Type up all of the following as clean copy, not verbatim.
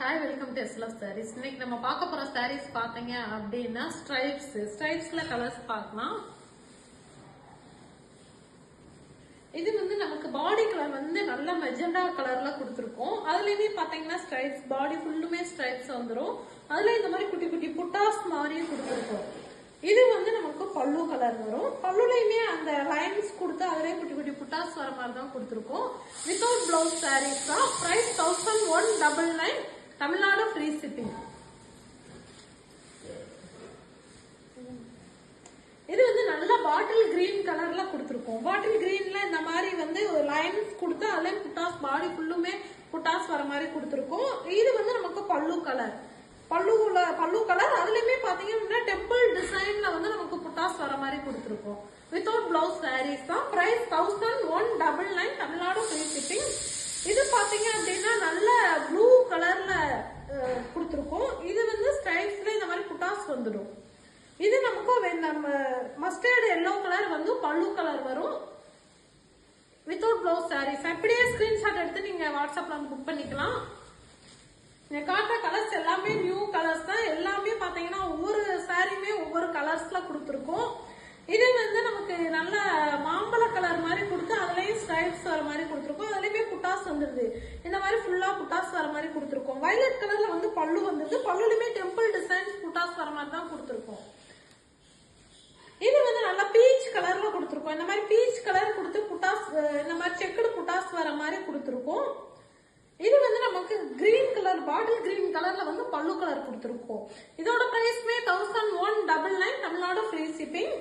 Hi, welcome to எஸ்லவ் சாரீஸ். இன்னைக்கு நம்ம பார்க்க போற சாரீஸ் பாத்தீங்க அப்படின்னா ஸ்ட்ரைப்ஸ்ல கலர்ஸ் பார்க்கலாம். இது நமக்கு பாடி கலர் நல்ல மெஜெண்டா கலர்ல கொடுத்துருக்கோம். அதுலயுமே பாத்தீங்கன்னா ஸ்ட்ரைப்ஸ், பாடி ஃபுல்லுமே ஸ்ட்ரைப்ஸ் வந்துடும். அதுல இந்த மாதிரி குட்டி குட்டி புட்டாஸ் மாதிரியும் கொடுத்துருக்கோம். இது நமக்கு பல்லு கலர் வரும். பல்லுலயுமே அந்த லைன்ஸ் கொடுத்து அதுலயே குட்டி குட்டி புட்டாஸ் வர மாதிரி தான் கொடுத்துருக்கோம். வித்தவுட் பிளவுஸ் சாரீஸ் தான். பிரைஸ் 1199. Tamil Nadu free shipping. இது நல்ல பாட்டில் கிரீன் கலர்ல கொடுத்துருக்கோம். பாட்டில் கிரீன்ல இந்த மாதிரி லைன்ஸ் கொடுத்து அதுல புட்டாஸ், பாடி ஃபுல்லுமே புட்டாஸ் வர மாதிரி கொடுத்துருக்கோம். இது நமக்கு பல்லு கலர். பல்லு கலர் அதுலயுமே பாத்தீங்கன்னா டெம்பிள் டிசைன்ல நமக்கு புட்டாஸ் வர மாதிரி கொடுத்துருக்கோம். வித்தவுட் பிளவுஸ் சாரீஸ் தான். பிரைஸ் 1199. Tamil Nadu free shipping. இது பாத்தீங்க அப்படின்னா நல்ல ப்ளூ கலர்ல கொடுத்துருக்கோம். இது ஸ்ட்ரைப்ஸ்ல இந்த மாதிரி புட்டாஸ் வந்துடும். இது நமக்கு நம்ம மஸ்டர்ட் எல்லோ கலர் பல்லு கலர் வரும். Without blouse saris. அப்படியே ஸ்கிரீன்ஷாட் எடுத்து நீங்க வாட்ஸ்அப்ல புக் பண்ணிக்கலாம். காட்டுற கலர்ஸ் எல்லாமே நியூ கலர்ஸ் தான். எல்லாமே பாத்தீங்கன்னா ஒவ்வொரு சாரியுமே ஒவ்வொரு கலர்ஸ்ல கொடுத்துருக்கோம். இது நமக்கு நல்ல மாம்பழ கலர் மாதிரி கொடுத்து அதுலயும் ஸ்ட்ரைப்ஸ் வர மாதிரி கொடுத்துருக்கோம். அதுலயுமே புட்டாஸ் வந்துருது. இந்த மாதிரி ஃபுல்லா புட்டாஸ் வர மாதிரி கொடுத்துருக்கோம். வயலட் கலர்ல பல்லு வந்துருது. பல்லுலயுமே டெம்பிள் டிசைன்ஸ் புட்டாஸ் வர மாதிரி தான் கொடுத்துருக்கோம். இது நல்ல பீச் கலர்ல கொடுத்துருக்கோம். இந்த மாதிரி பீச் கலர் கொடுத்து புட்டாஸ், இந்த மாதிரி செக்குடு புட்டாஸ் வர மாதிரி கொடுத்துருக்கோம். இது நமக்கு கிரீன் கலர், பாட்டில் கிரீன் கலர்ல பல்லு கலர் கொடுத்துருக்கோம். இதோட பிரைஸ்மே 1199. Tamil Nadu free shipping.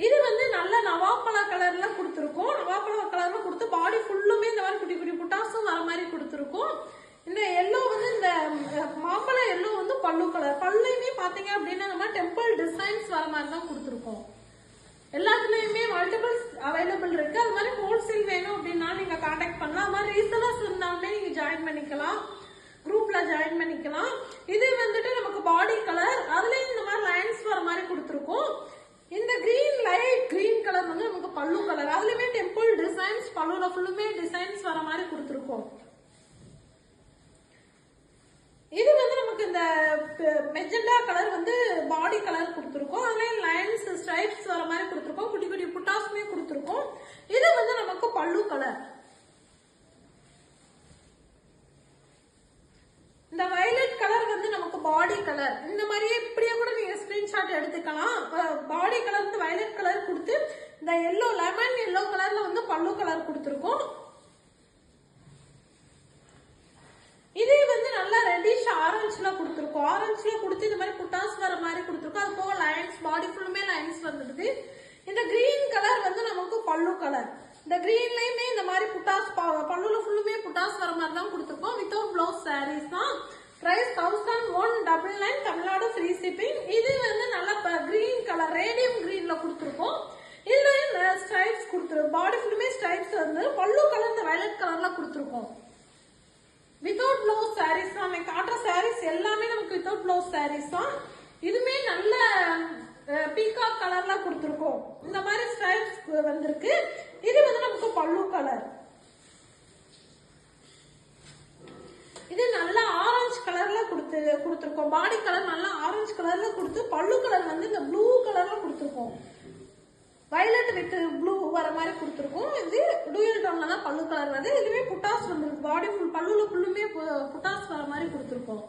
இது நல்ல நவாப்பழ கலர்ல கொடுத்துருக்கோம். நவாப்பழ கலர்ல கொடுத்து பாடி ஃபுல்லுமே இந்த மாதிரி குட்டி குட்டி புட்டாஸும் வர மாதிரி கொடுத்துருக்கோம். இந்த எல்லோ இந்த மாம்பழ எல்லோ பல்லு கலர். பல்லுமே பாத்தீங்க அப்படின்னா நம்ம டெம்பிள் டிசைன்ஸ் வர மாதிரி தான் கொடுத்துருக்கோம். எல்லாத்துலயுமே மல்டிபிள்ஸ் அவைலபிள் இருக்கு. அது மாதிரி ஹோல்சேல் வேணும் அப்படின்னா நீங்க கான்டாக்ட் பண்ணலாம். அது மாதிரி ரீசெலர்ஸ் இருந்தாலுமே நீங்க ஜாயின் பண்ணிக்கலாம், குரூப்ல ஜாயின் பண்ணிக்கலாம். இது நமக்கு பாடி கலர். அதுலயும் இந்த மாதிரி லைன்ஸ் வர மாதிரி கொடுத்துருக்கோம். இந்த கிரீன், லைட் கிரீன் கலர் நமக்கு பல்லு கலர். அதுலயுமே டெம்பிள் டிசைன்ஸ், பல்லுல ஃபுல்லுமே டிசைன்ஸ் வர மாதிரி கொடுத்துருக்கோம். இது நமக்கு இந்த மெஜெண்டா கலர் பாடி கலர் கொடுத்துருக்கோம். அதுலயும் லைன்ஸ், ஸ்ட்ரைப்ஸ் வர மாதிரி கொடுத்துருக்கோம். குட்டி குட்டி புட்டாஸ்மே கொடுத்துருக்கோம். இது நமக்கு பல்லு கலர். இந்த வயலட் கலர் நமக்கு பாடி கலர். இந்த மாதிரியே இப்படியே கூட நீங்க ஸ்கிரீன்ஷாட் எடுத்துக்கலாம். பாடி கலர் வயலட் கலர் கொடுத்து இந்த எல்லோ, லெமன் எல்லோ கலர்ல பல்லு கலர் கொடுத்துருக்கோம். இது நல்லா ரெட்டிஷ் ஆரஞ்சுல கொடுத்துருக்கோம். ஆரஞ்சுல கொடுத்து இந்த மாதிரி புட்டாஸ் வர மாதிரி கொடுத்துருக்கோம். அது போக லைன்ஸ், பாடி ஃபுல்லுமே லைன்ஸ் வந்துடுது. இந்த கிரீன் கலர் நமக்கு பல்லு கலர். இந்த கிரீன்லயுமே இந்த மாதிரி புட்டாஸ், பல்லுல ஃபுல்லுமே புட்டாஸ் வர மாதிரி தான் கொடுத்துருக்கோம். வித்தவுட் பிளவுஸ் சாரீஸ் தான். பிரைஸ் 1199. Tamil Nadu free shipping. இது நல்ல கிரீன் கலர், ரேடியம் கிரீன்ல கொடுத்துருக்கோம். இதுல ஸ்ட்ரைப்ஸ் கொடுத்துருக்கோம். பாடி ஃபுல்லுமே ஸ்ட்ரைப்ஸ் பல்லு கலர் இந்த வயலட் கலர்ல கொடுத்துருக்கோம். வித்தவுட் பிளவுஸ் சாரீஸ் தான். காட்டுற சாரீஸ் எல்லாமே நமக்கு வித்தவுட் பிளவுஸ் சாரீஸ் தான். இதுமே நல்ல பீகாக் கலர்ல கொடுத்துருக்கோம். இந்த மாதிரி ஸ்ட்ரைப்ஸ் வந்திருக்கு. இது நமக்கு பல்லு கலர். இது நல்ல ஆரஞ்சு கலர்ல கொடுத்துருக்கோம். பாடி கலர் நல்ல ஆரஞ்சு கலர்ல கொடுத்து பல்லு கலர் இந்த ப்ளூ கலர்ல கொடுத்துருக்கோம். வயலட் வித் ப்ளூ வர மாதிரி கொடுத்துருக்கோம். இது டூயல் டோன்ல தான் பல்லு கலர் வருது. இதுவே புட்டாஸ் வந்துருக்கு. பாடி ஃபுல் பல்லுல ஃபுல்லுமே புட்டாஸ் வர மாதிரி கொடுத்துருக்கோம்.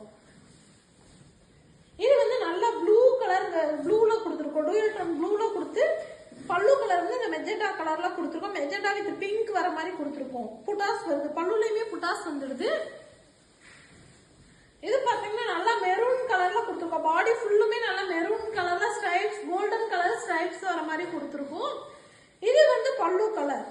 இது நல்ல ப்ளூ கலர், ப்ளூல கொடுத்துருக்கோம். டூயல் டோன் ப்ளூல கொடுத்து பல்லு கலர் இந்த மெஜெண்டா கலர்ல கொடுத்துருக்கோம். மெஜெண்டா வித் பிங்க் வர மாதிரி கொடுத்துருக்கோம். புட்டாஸ் வருது. பல்லுலயுமே புட்டாஸ் வந்துடுது. இது பாத்தீங்கன்னா நல்லா மெரூன் கலர்ல கொடுத்துருக்கோம். பாடி ஃபுல்லுமே நல்லா மெரூன் கலர்ல ஸ்ட்ரைப்ஸ், கோல்டன் கலர் ஸ்ட்ரைப்ஸ் வர மாதிரி கொடுத்துருக்கோம். இது பல்லு கலர்.